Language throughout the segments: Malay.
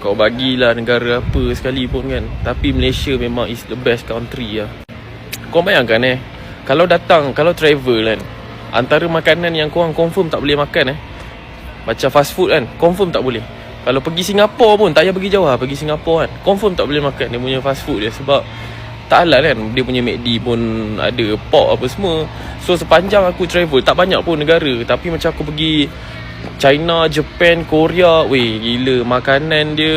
Kau bagilah negara apa sekalipun kan, tapi Malaysia memang is the best country lah. Kau bayangkan kalau travel kan, antara makanan yang korang confirm tak boleh makan macam fast food kan, confirm tak boleh. Kalau pergi Singapura pun, tak payah pergi jauh lah, pergi Singapura kan, confirm tak boleh makan dia punya fast food dia. Sebab tak halal kan, dia punya McD pun ada pork apa semua. So sepanjang aku travel, tak banyak pun negara, tapi macam aku pergi China, Japan, Korea, weh gila makanan dia.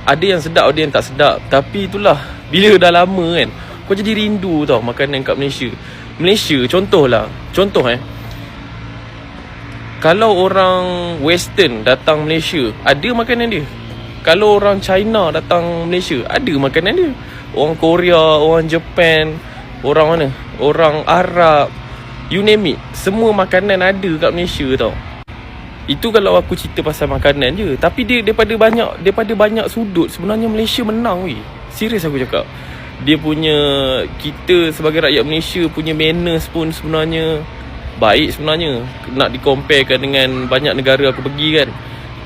Ada yang sedap, ada yang tak sedap. Tapi itulah, bila dah lama kan, kau jadi rindu tau makanan kat Malaysia. Malaysia contoh kalau orang Western datang Malaysia, ada makanan dia. Kalau orang China datang Malaysia, ada makanan dia. Orang Korea, orang Japan, orang mana, orang Arab, you name it, semua makanan ada kat Malaysia tau. Itu kalau aku cerita pasal makanan je. Tapi dia daripada banyak sudut, sebenarnya Malaysia menang weh. Serius aku cakap. Dia punya, kita sebagai rakyat Malaysia punya manners pun sebenarnya baik sebenarnya. Nak dikomparekan dengan banyak negara aku pergi kan,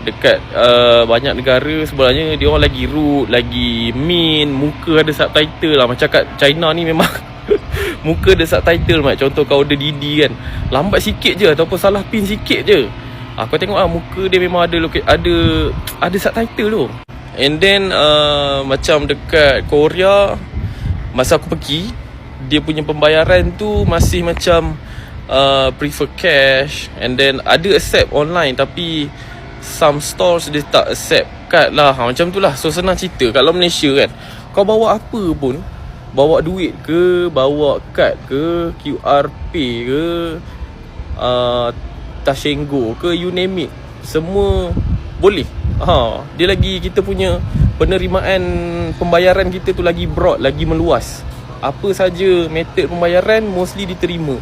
dekat banyak negara sebenarnya dia orang lagi rude, lagi mean, muka ada subtitle lah. Macam kat China ni memang muka ada subtitle. Contoh kau order Didi kan, lambat sikit je ataupun salah pin sikit je, aku tengok muka dia memang ada subtitle tu. And then macam dekat Korea, masa aku pergi, dia punya pembayaran tu masih macam prefer cash. And then ada accept online, tapi some stores dia tak accept kad lah. Macam tu lah. So senang cerita, kalau Malaysia kan, kau bawa apa pun, bawa duit ke, bawa kad ke, QR Pay ke, Tashengo ke, you name it, semua boleh. Dia lagi, kita punya penerimaan pembayaran kita tu lagi broad, lagi meluas. Apa saja method pembayaran mostly diterima.